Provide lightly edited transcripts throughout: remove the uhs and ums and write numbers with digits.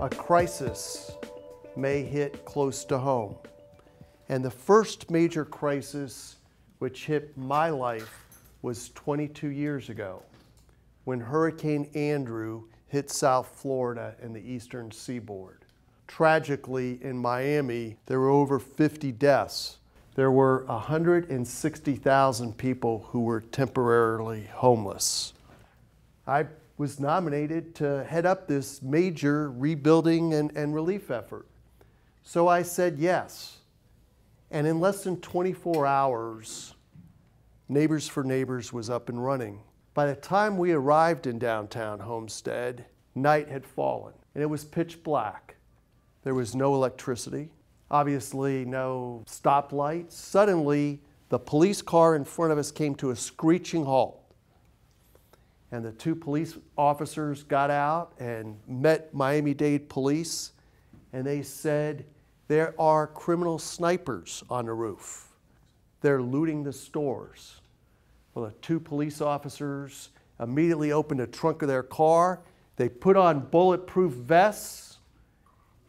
a crisis may hit close to home. And the first major crisis which hit my life was 22 years ago, when Hurricane Andrew hit South Florida and the eastern seaboard. Tragically, in Miami, there were over 50 deaths. There were 160,000 people who were temporarily homeless. I was nominated to head up this major rebuilding and relief effort. So I said yes. And in less than 24 hours, Neighbors for Neighbors was up and running. By the time we arrived in downtown Homestead, night had fallen, and it was pitch black. There was no electricity, obviously no stoplights. Suddenly, the police car in front of us came to a screeching halt. And the two police officers got out and met Miami-Dade police, and they said, there are criminal snipers on the roof. They're looting the stores. Well, the two police officers immediately opened the trunk of their car. They put on bulletproof vests,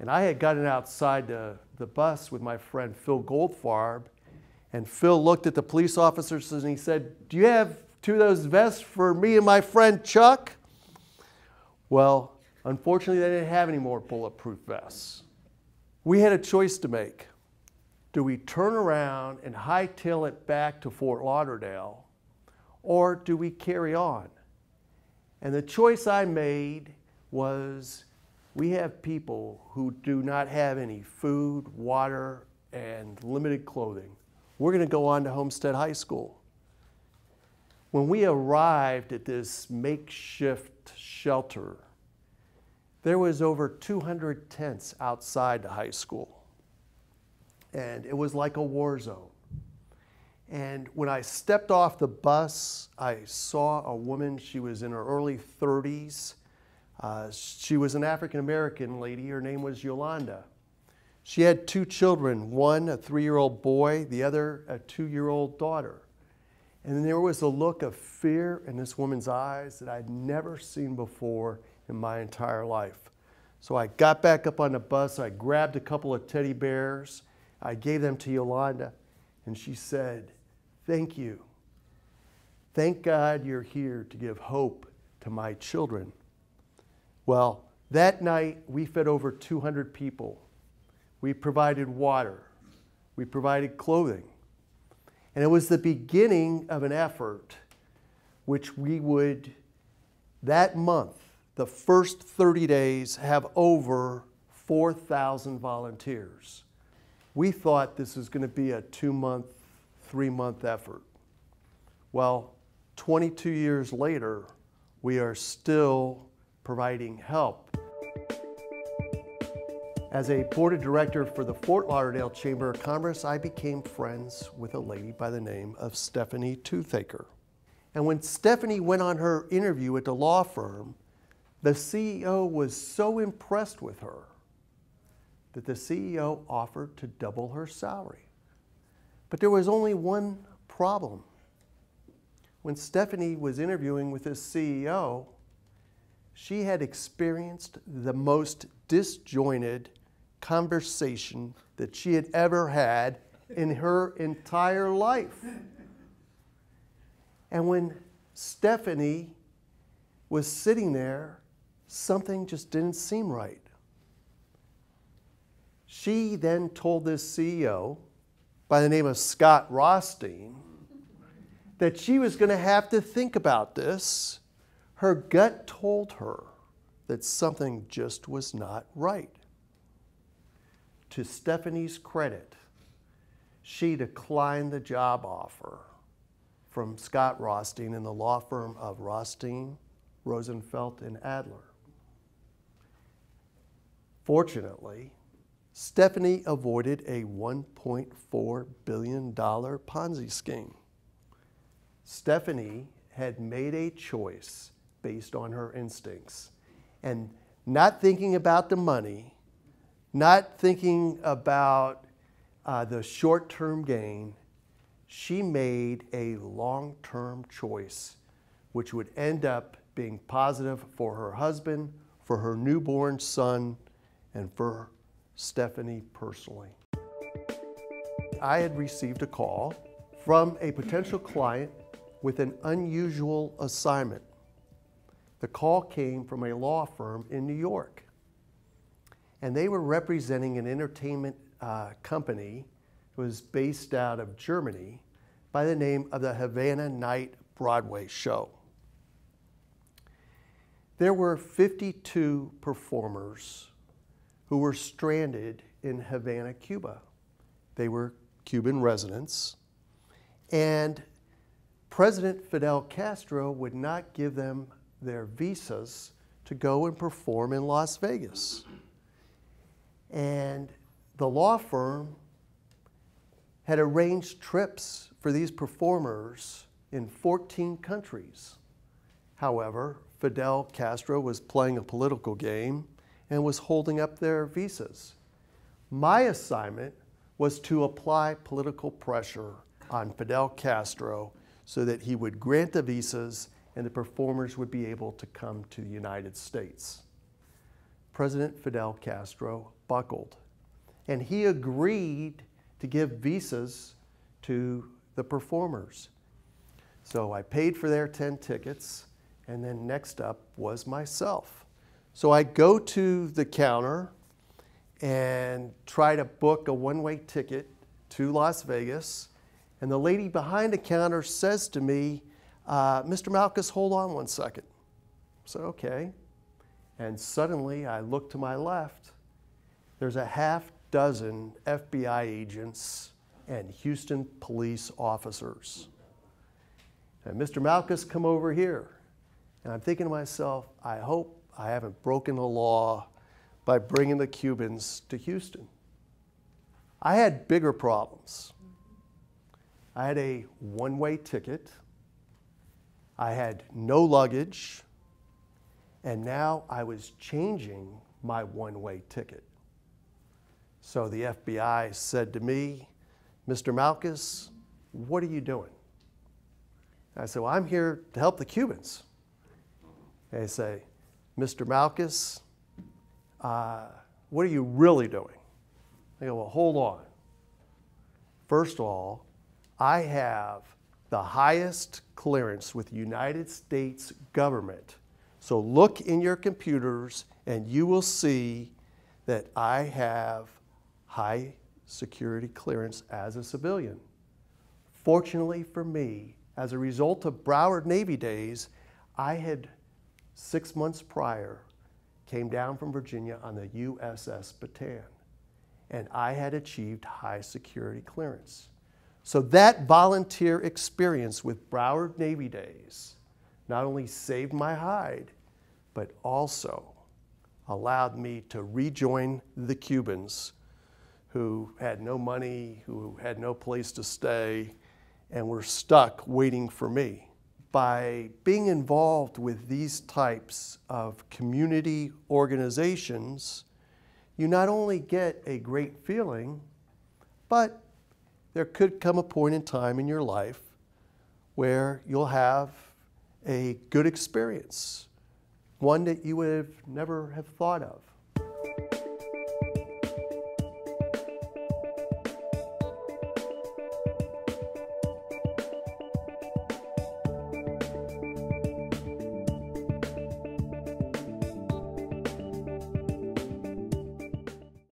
and I had gotten outside the bus with my friend Phil Goldfarb, and Phil looked at the police officers and he said, do you have two of those vests for me and my friend Chuck? Well, unfortunately, they didn't have any more bulletproof vests. We had a choice to make. Do we turn around and hightail it back to Fort Lauderdale, or do we carry on? And the choice I made was, we have people who do not have any food, water, and limited clothing. We're going to go on to Homestead High School. When we arrived at this makeshift shelter, there was over 200 tents outside the high school. And it was like a war zone. And when I stepped off the bus, I saw a woman. She was in her early 30s. She was an African-American lady. Her name was Yolanda. She had two children, one a 3-year-old boy, the other a 2-year-old daughter. And there was a look of fear in this woman's eyes that I'd never seen before in my entire life. So I got back up on the bus, I grabbed a couple of teddy bears, I gave them to Yolanda, and she said, thank you. Thank God you're here to give hope to my children. Well, that night we fed over 200 people. We provided water. We provided clothing. And it was the beginning of an effort which we would, that month, the first 30 days, have over 4,000 volunteers. We thought this was going to be a 2-month, 3-month effort. Well, 22 years later, we are still providing help. As a board of director for the Fort Lauderdale Chamber of Commerce, I became friends with a lady by the name of Stephanie Toothaker. And when Stephanie went on her interview at the law firm, the CEO was so impressed with her that the CEO offered to double her salary. But there was only one problem. When Stephanie was interviewing with this CEO, she had experienced the most disjointed conversation that she had ever had in her entire life. And when Stephanie was sitting there, something just didn't seem right. She then told this CEO, by the name of Scott Rothstein, that she was going to have to think about this. Her gut told her that something just was not right. To Stephanie's credit, she declined the job offer from Scott Rothstein in the law firm of Rothstein, Rosenfeld, and Adler. Fortunately, Stephanie avoided a $1.4 billion Ponzi scheme. Stephanie had made a choice based on her instincts, and not thinking about the money, not thinking about the short-term gain, she made a long-term choice which would end up being positive for her husband, for her newborn son, and for Stephanie personally. I had received a call from a potential client with an unusual assignment. The call came from a law firm in New York, and they were representing an entertainment company that was based out of Germany by the name of the Havana Night Broadway show. There were 52 performers who were stranded in Havana, Cuba. They were Cuban residents, and President Fidel Castro would not give them their visas to go and perform in Las Vegas. And the law firm had arranged trips for these performers in 14 countries. However, Fidel Castro was playing a political game and was holding up their visas. My assignment was to apply political pressure on Fidel Castro so that he would grant the visas and the performers would be able to come to the United States. President Fidel Castro buckled, and he agreed to give visas to the performers. So I paid for their 10 tickets, and then next up was myself. So I go to the counter and try to book a one-way ticket to Las Vegas, and the lady behind the counter says to me, Mr. Malkus, hold on one second. So, okay. And suddenly I look to my left. There's a half dozen FBI agents and Houston police officers. And Mr. Malkus, come over here. And I'm thinking to myself, I hope I haven't broken the law by bringing the Cubans to Houston. I had bigger problems. I had a one-way ticket. I had no luggage. And now I was changing my one-way ticket. So the FBI said to me, Mr. Malkus, what are you doing? I said, well, I'm here to help the Cubans. And they say, Mr. Malkus, what are you really doing? I go, well, hold on. First of all, I have the highest clearance with the United States government. So look in your computers and you will see that I have high security clearance as a civilian. Fortunately for me, as a result of Broward Navy days, I had 6 months prior came down from Virginia on the USS Bataan, and I had achieved high security clearance. So that volunteer experience with Broward Navy days not only saved my hide, but also allowed me to rejoin the Cubans who had no money, who had no place to stay, and were stuck waiting for me. By being involved with these types of community organizations, you not only get a great feeling, but there could come a point in time in your life where you'll have a good experience, one that you would have never have thought of.